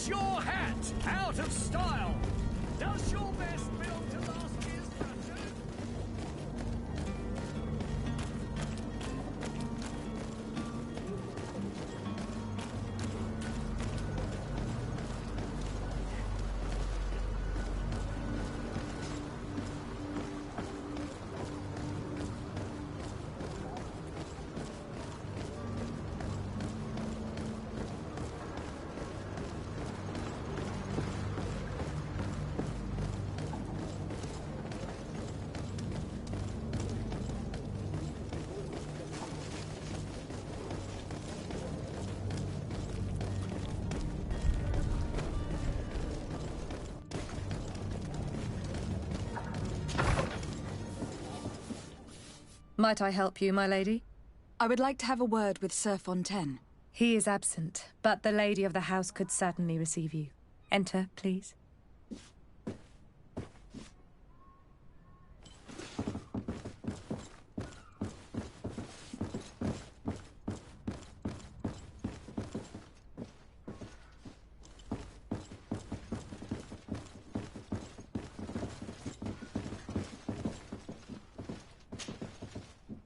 Is your hat out of style? Does your vest belong to last year's pattern? Might I help you, my lady? I would like to have a word with Sir Fontaine. He is absent, but the lady of the house could certainly receive you. Enter, please.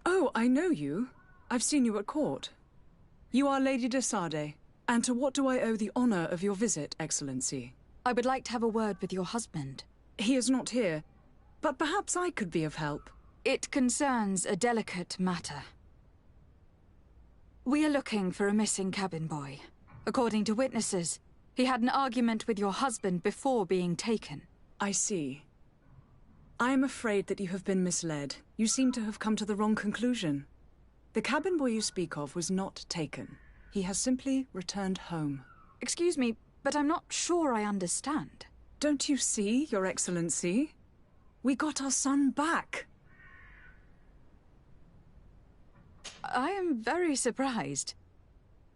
Oh, I know you. I've seen you at court. You are Lady de Sade. And to what do I owe the honor of your visit, Excellency? I would like to have a word with your husband. He is not here, but perhaps I could be of help. It concerns a delicate matter. We are looking for a missing cabin boy. According to witnesses, he had an argument with your husband before being taken. I see. I am afraid that you have been misled. You seem to have come to the wrong conclusion. The cabin boy you speak of was not taken. He has simply returned home. Excuse me, but I'm not sure I understand. Don't you see, Your Excellency? We got our son back. I am very surprised.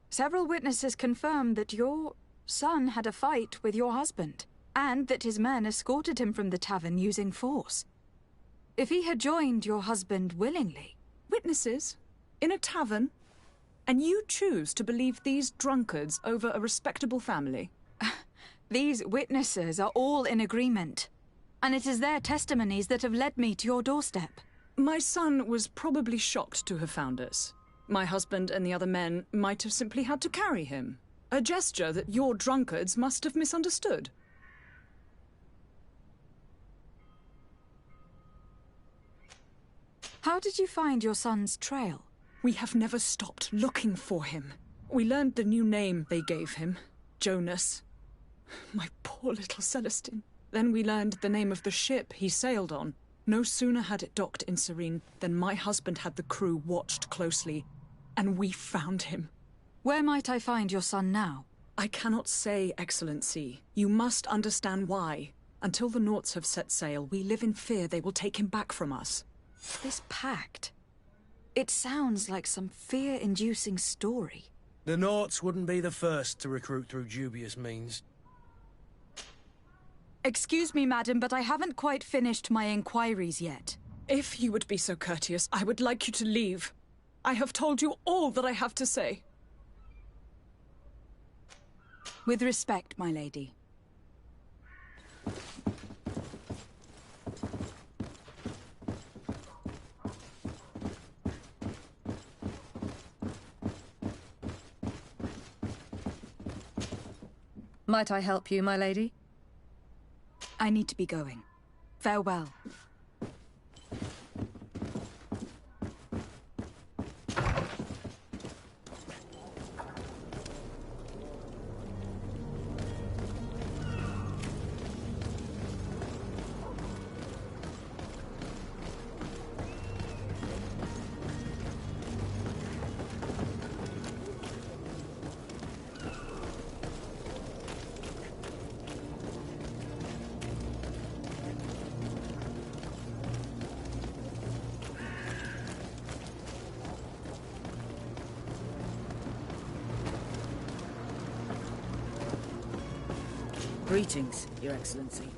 Several witnesses confirmed that your son had a fight with your husband, and that his men escorted him from the tavern using force. If he had joined your husband willingly... Witnesses? In a tavern? And you choose to believe these drunkards over a respectable family? These witnesses are all in agreement, and it is their testimonies that have led me to your doorstep. My son was probably shocked to have found us. My husband and the other men might have simply had to carry him. A gesture that your drunkards must have misunderstood. How did you find your son's trail? We have never stopped looking for him. We learned the new name they gave him, Jonas. My poor little Celestine. Then we learned the name of the ship he sailed on. No sooner had it docked in Serene than my husband had the crew watched closely, and we found him. Where might I find your son now? I cannot say, Excellency. You must understand why. Until the Nauts have set sail, we live in fear they will take him back from us. This pact... It sounds like some fear-inducing story. The Nauts wouldn't be the first to recruit through dubious means. Excuse me, madam, but I haven't quite finished my inquiries yet. If you would be so courteous, I would like you to leave. I have told you all that I have to say. With respect, my lady. Might I help you, my lady? I need to be going. Farewell. Greetings, Your Excellency.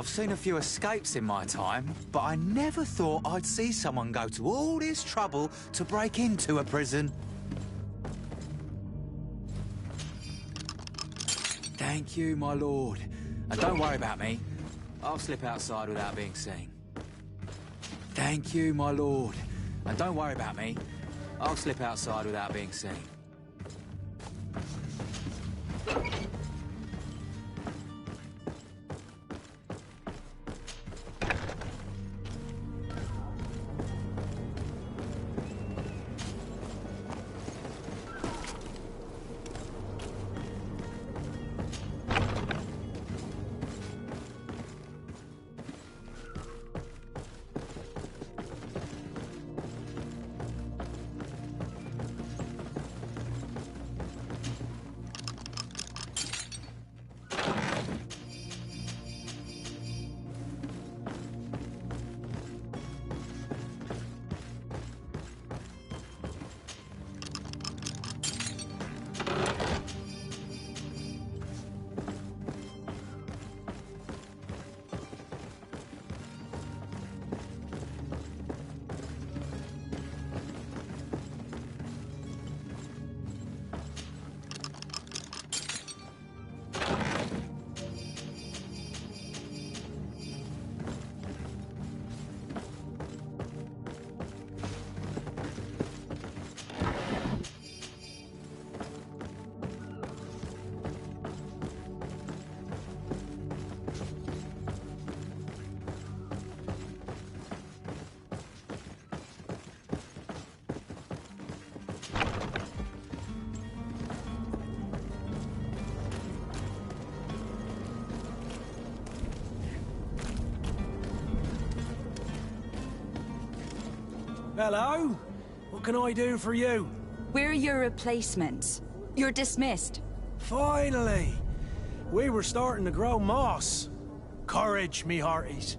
I've seen a few escapes in my time, but I never thought I'd see someone go to all this trouble to break into a prison. Thank you, my lord. And don't worry about me. I'll slip outside without being seen. Thank you, my lord. And don't worry about me. I'll slip outside without being seen. Hello? What can I do for you? We're your replacements. You're dismissed. Finally! We were starting to grow moss. Courage, me hearties.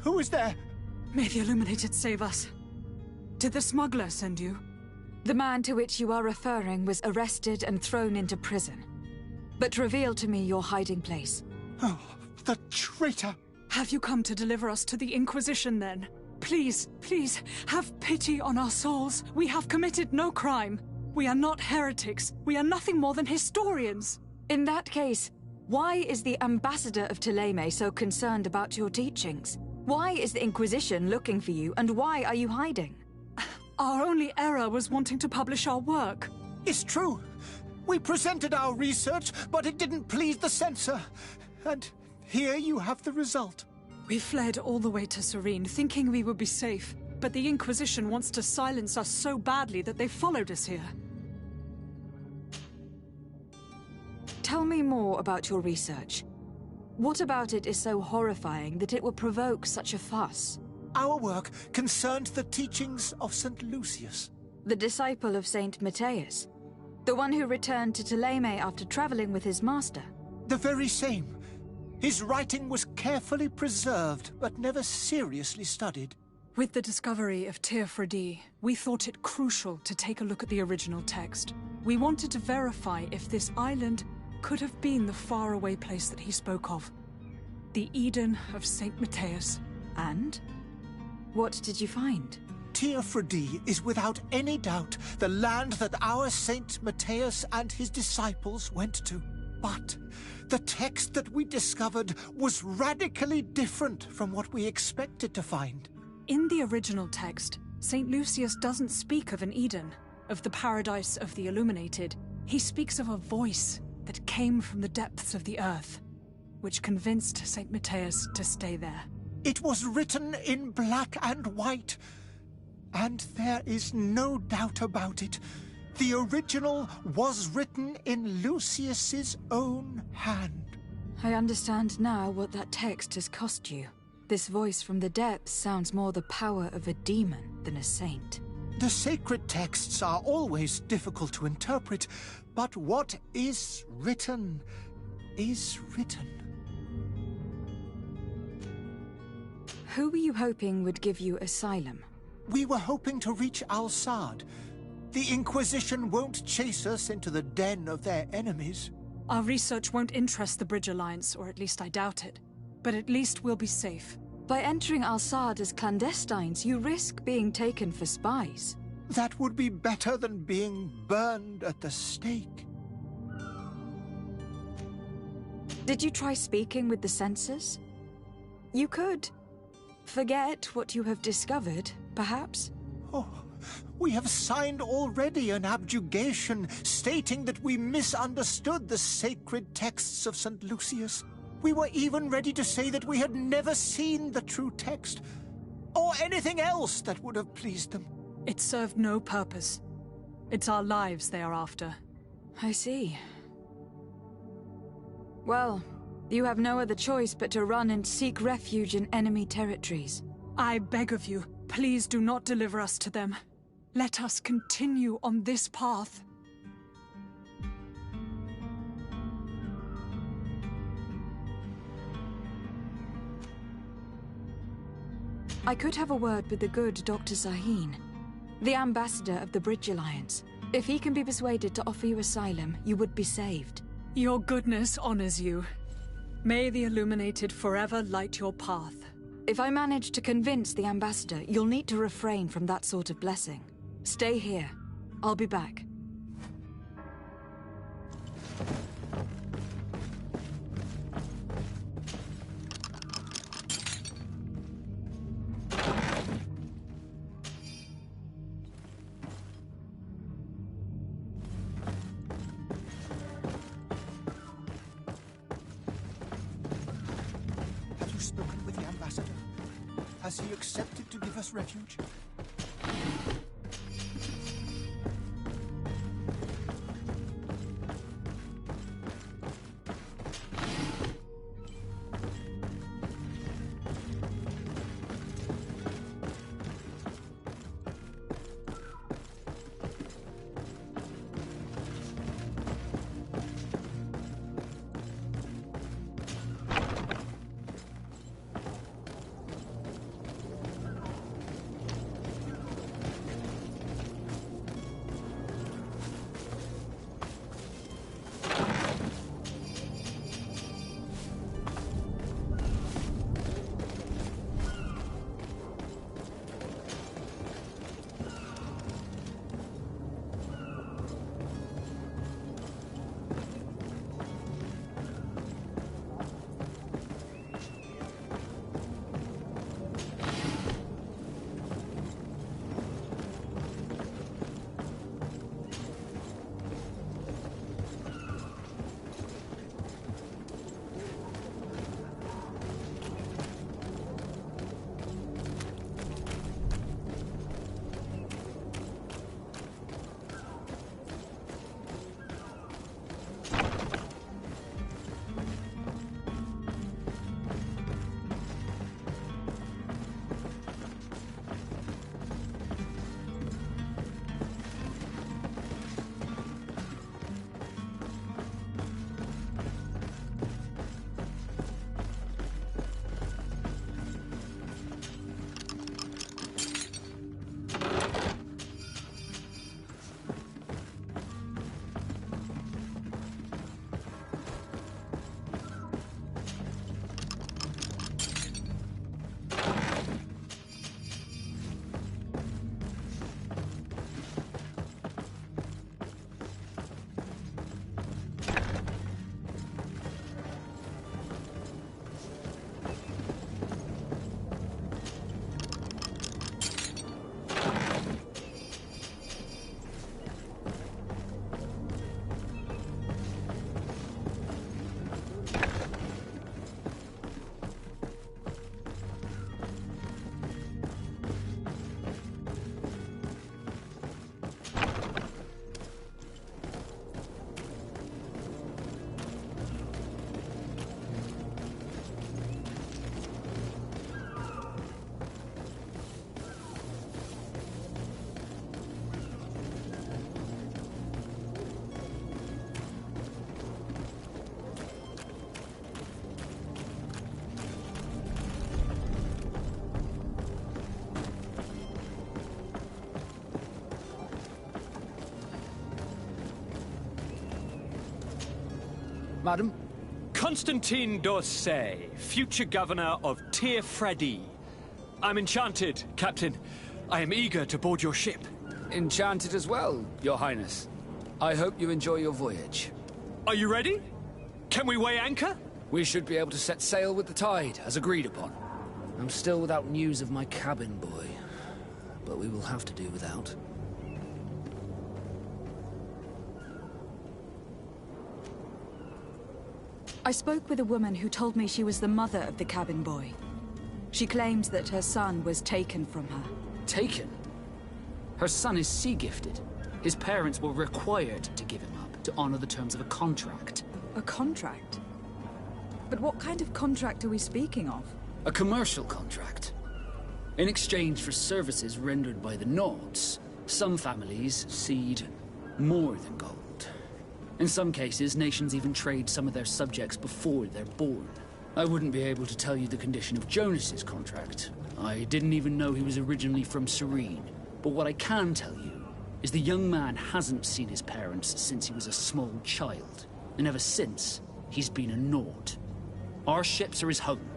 Who is there? May the Illuminated save us. Did the smuggler send you? The man to which you are referring was arrested and thrown into prison. But reveal to me your hiding place. Oh, the traitor! Have you come to deliver us to the Inquisition, then? Please, please, have pity on our souls. We have committed no crime. We are not heretics. We are nothing more than historians. In that case, why is the ambassador of Thélème so concerned about your teachings? Why is the Inquisition looking for you, and why are you hiding? Our only error was wanting to publish our work. It's true. We presented our research, but it didn't please the censor. And here you have the result. We fled all the way to Serene, thinking we would be safe. But the Inquisition wants to silence us so badly that they followed us here. Tell me more about your research. What about it is so horrifying that it would provoke such a fuss? Our work concerned the teachings of St. Lucius. The disciple of Saint Matthias? The one who returned to Thélème after traveling with his master? The very same. His writing was carefully preserved, but never seriously studied. With the discovery of Teofredi, we thought it crucial to take a look at the original text. We wanted to verify if this island could have been the faraway place that he spoke of. The Eden of Saint Matthias. And? What did you find? Teofredi is without any doubt the land that our Saint Matthias and his disciples went to. But the text that we discovered was radically different from what we expected to find. In the original text, Saint Lucius doesn't speak of an Eden, of the paradise of the Illuminated. He speaks of a voice that came from the depths of the earth, which convinced Saint Matthias to stay there. It was written in black and white, and there is no doubt about it. The original was written in Lucius's own hand. I understand now what that text has cost you. This voice from the depths sounds more the power of a demon than a saint. The sacred texts are always difficult to interpret, but what is written is written. Who were you hoping would give you asylum? We were hoping to reach Al-Sad. The Inquisition won't chase us into the den of their enemies. Our research won't interest the Bridge Alliance, or at least I doubt it. But at least we'll be safe. By entering Al-Sad as clandestines, you risk being taken for spies. That would be better than being burned at the stake. Did you try speaking with the censors? You could. Forget what you have discovered, perhaps? Oh, we have signed already an abjugation stating that we misunderstood the sacred texts of St. Lucius. We were even ready to say that we had never seen the true text, or anything else that would have pleased them. It served no purpose. It's our lives they are after. I see. Well, you have no other choice but to run and seek refuge in enemy territories. I beg of you, please do not deliver us to them. Let us continue on this path. I could have a word with the good Dr. Zaheen, the ambassador of the Bridge Alliance. If he can be persuaded to offer you asylum, you would be saved. Your goodness honors you. May the Illuminated forever light your path. If I manage to convince the ambassador, you'll need to refrain from that sort of blessing. Stay here. I'll be back. Have you spoken with the ambassador? Has he accepted to give us refuge? Madam? Constantine d'Orsay, future governor of Tir Fredi. I'm enchanted, Captain. I am eager to board your ship. Enchanted as well, Your Highness. I hope you enjoy your voyage. Are you ready? Can we weigh anchor? We should be able to set sail with the tide, as agreed upon. I'm still without news of my cabin boy, but we will have to do without. I spoke with a woman who told me she was the mother of the cabin boy. She claimed that her son was taken from her. Taken? Her son is sea-gifted. His parents were required to give him up to honor the terms of a contract. A contract? But what kind of contract are we speaking of? A commercial contract. In exchange for services rendered by the Nords, some families cede more than gold. In some cases, nations even trade some of their subjects before they're born. I wouldn't be able to tell you the condition of Jonas's contract. I didn't even know he was originally from Serene. But what I can tell you is the young man hasn't seen his parents since he was a small child. And ever since, he's been a Nord. Our ships are his home.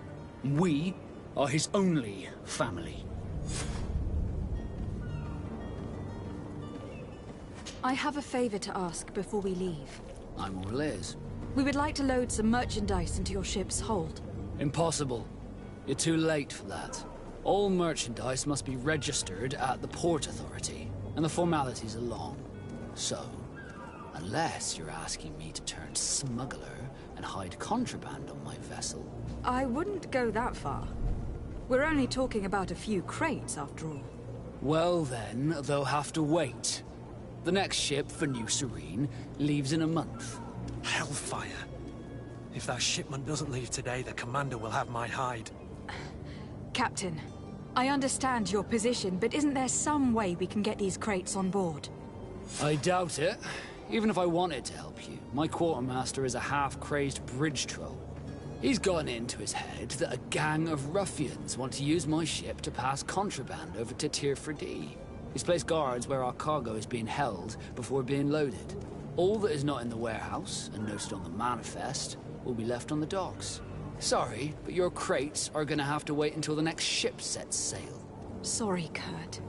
We are his only family. I have a favor to ask before we leave. I'm all ears. We would like to load some merchandise into your ship's hold. Impossible. You're too late for that. All merchandise must be registered at the Port Authority, and the formalities are long. So, unless you're asking me to turn smuggler and hide contraband on my vessel... I wouldn't go that far. We're only talking about a few crates, after all. Well then, they'll have to wait. The next ship for New Serene leaves in a month. Hellfire. If that shipment doesn't leave today, the commander will have my hide. Captain, I understand your position, but isn't there some way we can get these crates on board? I doubt it. Even if I wanted to help you, my quartermaster is a half-crazed bridge troll. He's gotten into his head that a gang of ruffians want to use my ship to pass contraband over to Tir Fredi. He's placed guards where our cargo is being held before being loaded. All that is not in the warehouse, and noted on the manifest, will be left on the docks. Sorry, but your crates are gonna have to wait until the next ship sets sail. Sorry, Kurt.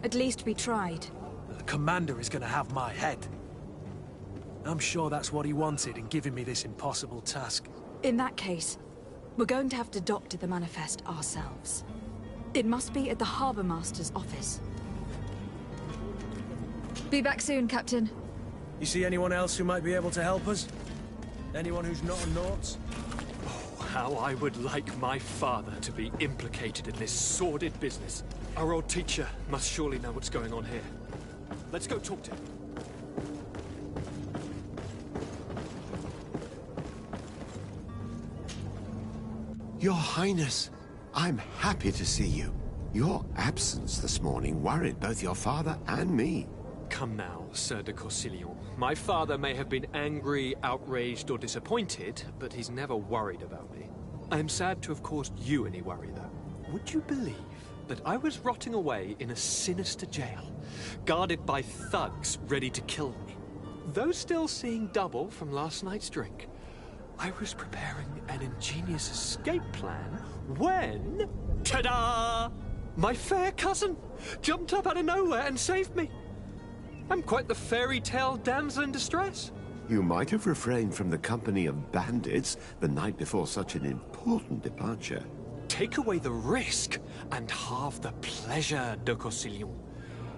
At least we tried. The commander is gonna have my head. I'm sure that's what he wanted in giving me this impossible task. In that case, we're going to have to doctor the manifest ourselves. It must be at the Harbour Master's office. Be back soon, Captain. You see anyone else who might be able to help us? Anyone who's not a Nauts? Oh, how I would like my father to be implicated in this sordid business. Our old teacher must surely know what's going on here. Let's go talk to him. Your Highness, I'm happy to see you. Your absence this morning worried both your father and me. Come now, Sir de Corsillon. My father may have been angry, outraged, or disappointed, but he's never worried about me. I am sad to have caused you any worry, though. Would you believe that I was rotting away in a sinister jail, guarded by thugs ready to kill me? Though still seeing double from last night's drink, I was preparing an ingenious escape plan when... ta-da! My fair cousin jumped up out of nowhere and saved me. I'm quite the fairy tale damsel in distress. You might have refrained from the company of bandits the night before such an important departure. Take away the risk and halve the pleasure, de Corsillon.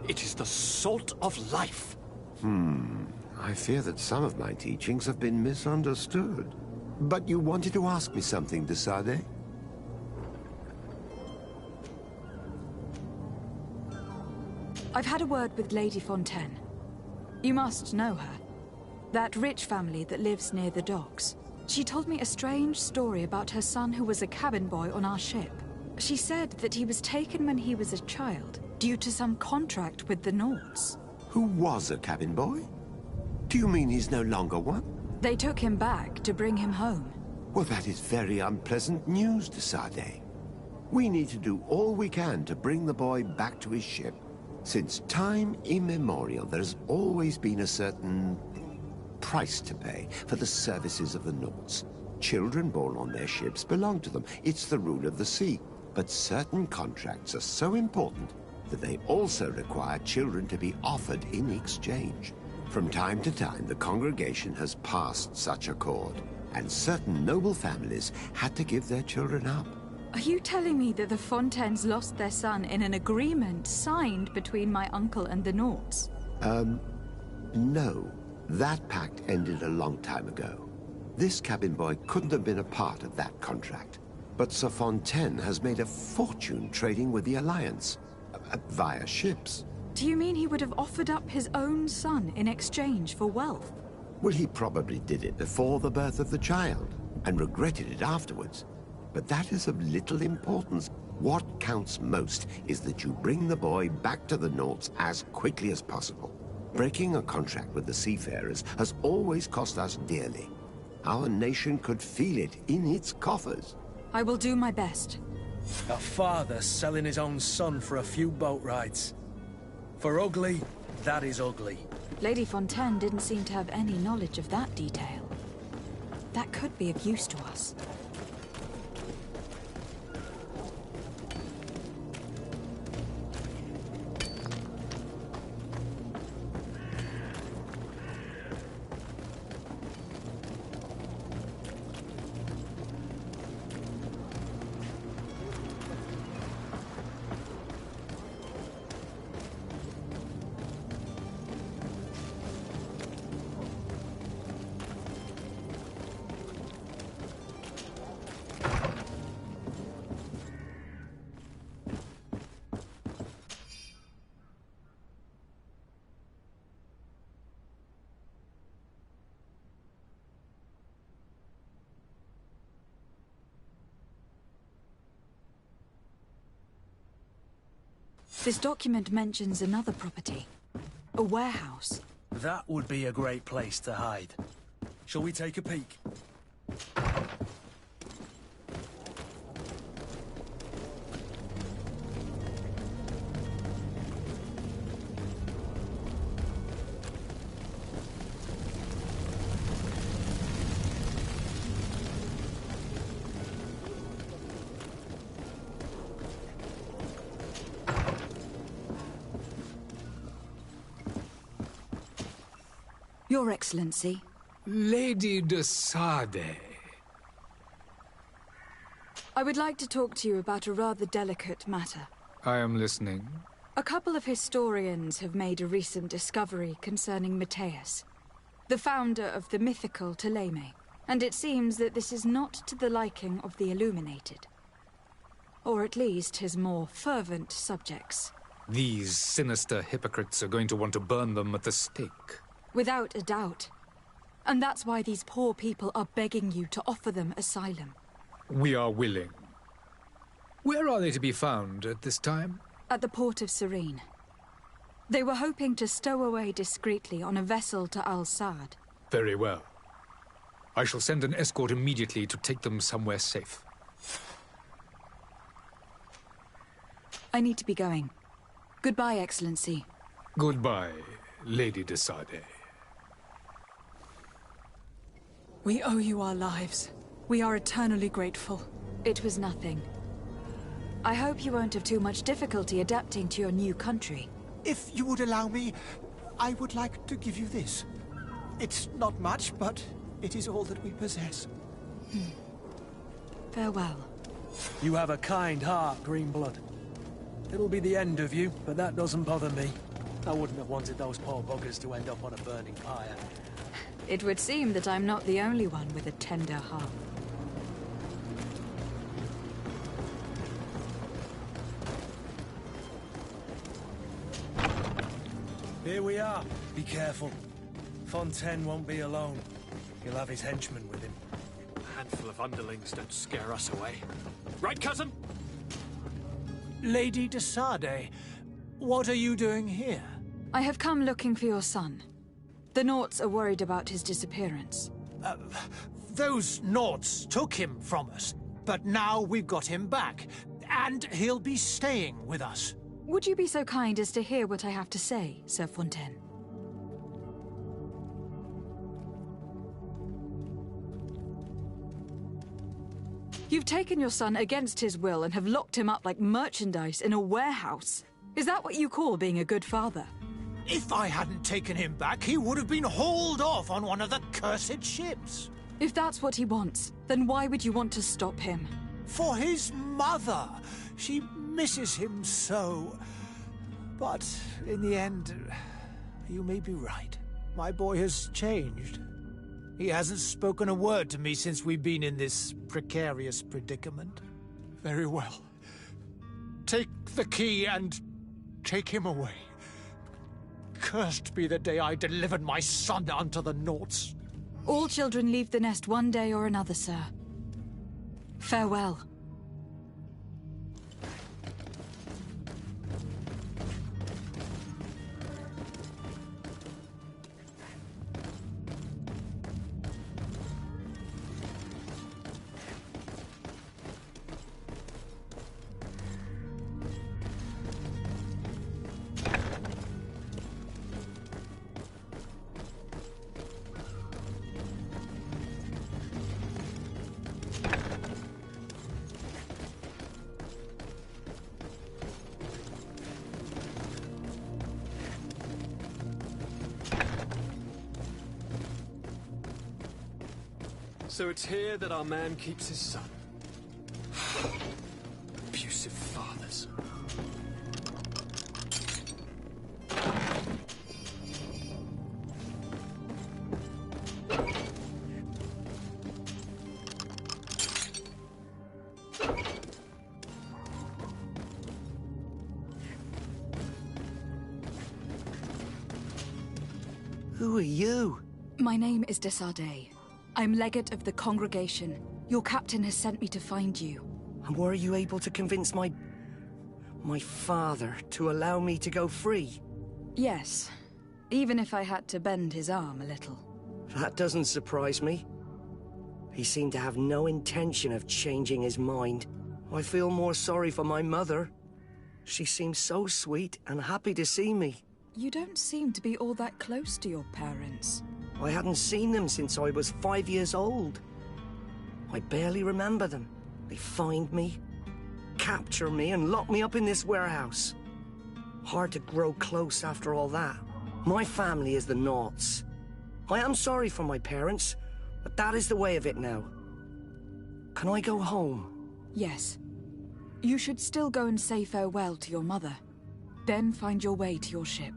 It is the salt of life. I fear that some of my teachings have been misunderstood. But you wanted to ask me something, de Sade? I've had a word with Lady Fontaine. You must know her. That rich family that lives near the docks. She told me a strange story about her son who was a cabin boy on our ship. She said that he was taken when he was a child, due to some contract with the Nords. Who was a cabin boy? Do you mean he's no longer one? They took him back to bring him home. Well, that is very unpleasant news, de Sade. We need to do all we can to bring the boy back to his ship. Since time immemorial, there's always been a certain price to pay for the services of the Nauts. Children born on their ships belong to them. It's the rule of the sea. But certain contracts are so important that they also require children to be offered in exchange. From time to time, the congregation has passed such accord, and certain noble families had to give their children up. Are you telling me that the Fontaines lost their son in an agreement signed between my uncle and the Nauts? No. That pact ended a long time ago. This cabin boy couldn't have been a part of that contract. But Sir Fontaine has made a fortune trading with the Alliance, via ships. Do you mean he would have offered up his own son in exchange for wealth? Well, he probably did it before the birth of the child, and regretted it afterwards. But that is of little importance. What counts most is that you bring the boy back to the Nauts as quickly as possible. Breaking a contract with the seafarers has always cost us dearly. Our nation could feel it in its coffers. I will do my best. A father selling his own son for a few boat rides. For ugly, that is ugly. Lady Fontaine didn't seem to have any knowledge of that detail. That could be of use to us. This document mentions another property. A warehouse. That would be a great place to hide. Shall we take a peek? Your Excellency. Lady de Sade. I would like to talk to you about a rather delicate matter. I am listening. A couple of historians have made a recent discovery concerning Matthias, the founder of the mythical Thélème, and it seems that this is not to the liking of the Illuminated. Or at least his more fervent subjects. These sinister hypocrites are going to want to burn them at the stake. Without a doubt. And that's why these poor people are begging you to offer them asylum. We are willing. Where are they to be found at this time? At the port of Serene. They were hoping to stow away discreetly on a vessel to Al-Sad. Very well. I shall send an escort immediately to take them somewhere safe. I need to be going. Goodbye, Excellency. Goodbye, Lady de Sade. We owe you our lives. We are eternally grateful. It was nothing. I hope you won't have too much difficulty adapting to your new country. If you would allow me, I would like to give you this. It's not much, but it is all that we possess. Farewell. You have a kind heart, Greenblood. It'll be the end of you, but that doesn't bother me. I wouldn't have wanted those poor buggers to end up on a burning pyre. It would seem that I'm not the only one with a tender heart. Here we are. Be careful. Fontaine won't be alone. He'll have his henchmen with him. A handful of underlings don't scare us away. Right, cousin? Lady de Sade, what are you doing here? I have come looking for your son. The Nauts are worried about his disappearance. Those Nauts took him from us, but now we've got him back, and he'll be staying with us. Would you be so kind as to hear what I have to say, Sir Fontaine? You've taken your son against his will and have locked him up like merchandise in a warehouse. Is that what you call being a good father? If I hadn't taken him back, he would have been hauled off on one of the cursed ships. If that's what he wants, then why would you want to stop him? For his mother. She misses him so. But in the end, you may be right. My boy has changed. He hasn't spoken a word to me since we've been in this precarious predicament. Very well. Take the key and take him away. Cursed be the day I delivered my son unto the Naughts. All children leave the nest one day or another, sir. Farewell. So it's here that our man keeps his son. Abusive fathers. Who are you? My name is Desardet. I'm legate of the congregation. Your captain has sent me to find you. And were you able to convince my father to allow me to go free? Yes, even if I had to bend his arm a little. That doesn't surprise me. He seemed to have no intention of changing his mind. I feel more sorry for my mother. She seemed so sweet and happy to see me. You don't seem to be all that close to your parents. I hadn't seen them since I was 5 years old. I barely remember them. They find me, capture me, and lock me up in this warehouse. Hard to grow close after all that. My family is the Naughts. I am sorry for my parents, but that is the way of it now. Can I go home? Yes. You should still go and say farewell to your mother. Then find your way to your ship.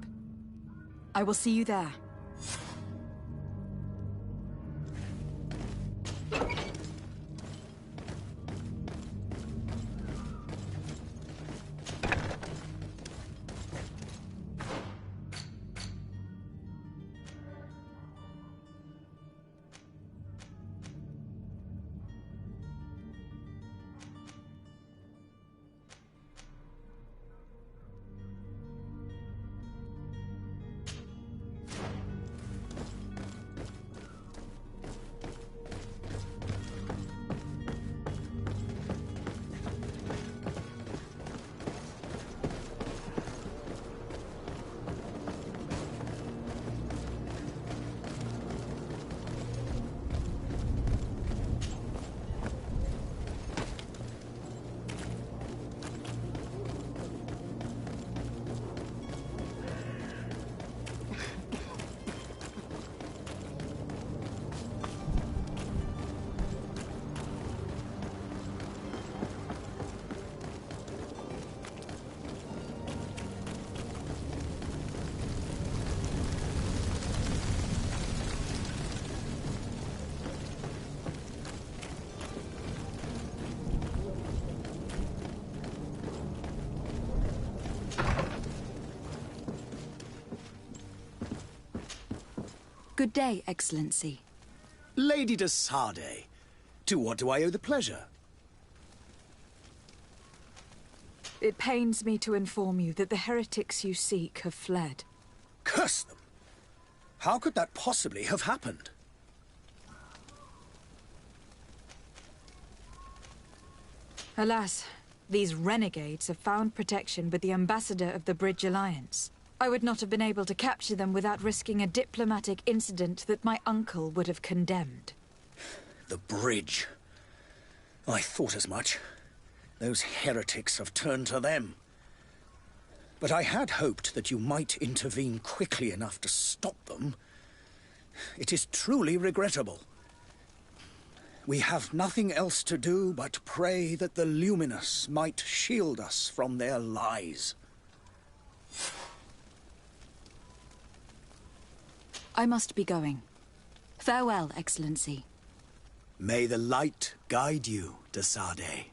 I will see you there. Good day, Excellency. Lady Desardet, to what do I owe the pleasure? It pains me to inform you that the heretics you seek have fled. Curse them! How could that possibly have happened? Alas, these renegades have found protection with the ambassador of the Bridge Alliance. I would not have been able to capture them without risking a diplomatic incident that my uncle would have condemned. The bridge. I thought as much. Those heretics have turned to them. But I had hoped that you might intervene quickly enough to stop them. It is truly regrettable. We have nothing else to do but pray that the Luminous might shield us from their lies. I must be going. Farewell, Excellency. May the light guide you, de Sade.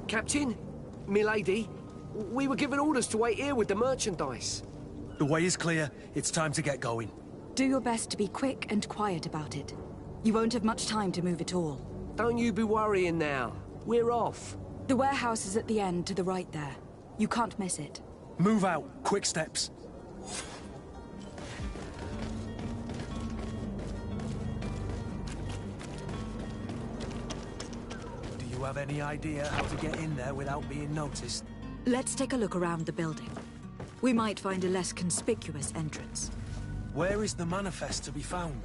Captain, milady, we were given orders to wait here with the merchandise. The way is clear. It's time to get going. Do your best to be quick and quiet about it. You won't have much time to move it all. Don't you be worrying now. We're off. The warehouse is at the end to the right there. You can't miss it. Move out. Quick steps. Do you have any idea how to get in there without being noticed? Let's take a look around the building. We might find a less conspicuous entrance. Where is the manifest to be found?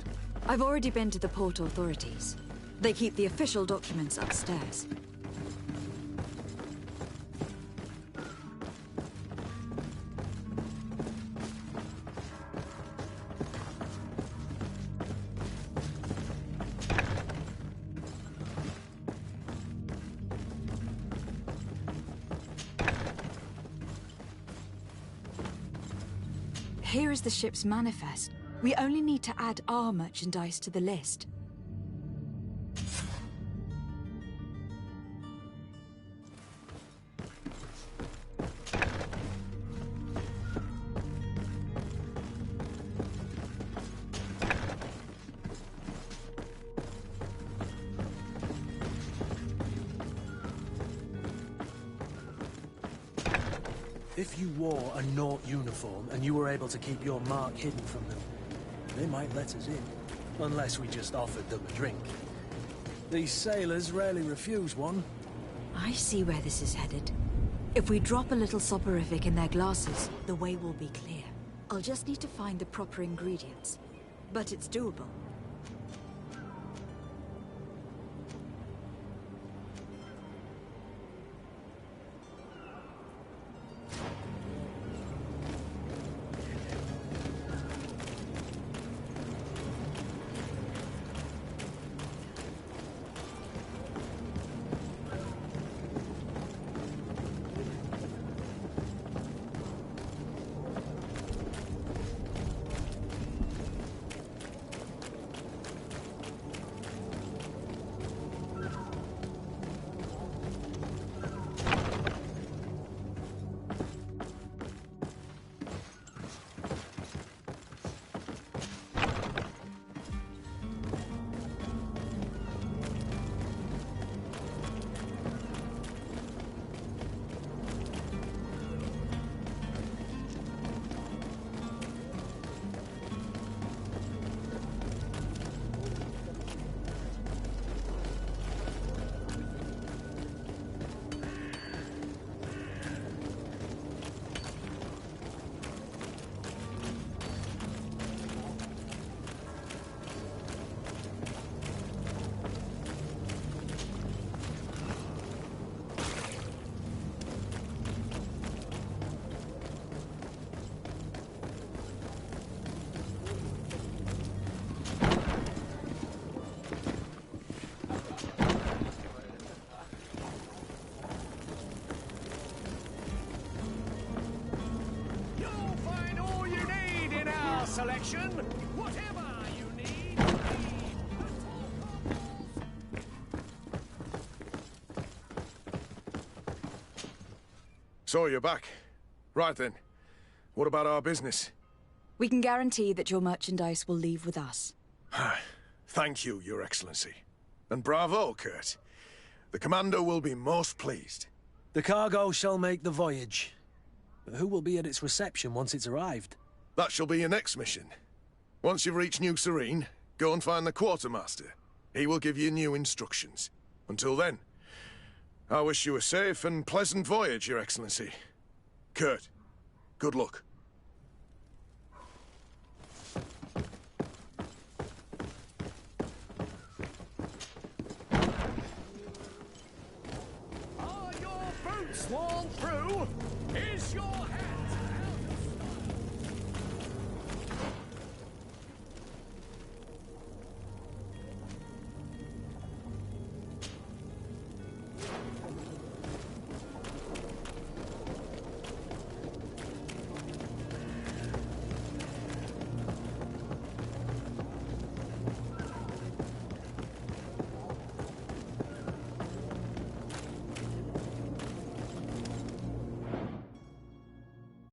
I've already been to the port authorities. They keep the official documents upstairs. Here is the ship's manifest. We only need to add our merchandise to the list. If you wore a Naut uniform and you were able to keep your mark hidden from them, they might let us in. Unless we just offered them a drink. These sailors rarely refuse one. I see where this is headed. If we drop a little soporific in their glasses, the way will be clear. I'll just need to find the proper ingredients. But it's doable. Selection, whatever you need. So you're back. Right then. What about our business? We can guarantee that your merchandise will leave with us. Thank you, Your Excellency. And bravo, Kurt. The Commander will be most pleased. The cargo shall make the voyage. But who will be at its reception once it's arrived? That shall be your next mission. Once you've reached New Serene, go and find the Quartermaster. He will give you new instructions. Until then, I wish you a safe and pleasant voyage, Your Excellency. Kurt, good luck. Are your boots worn through? Is your hair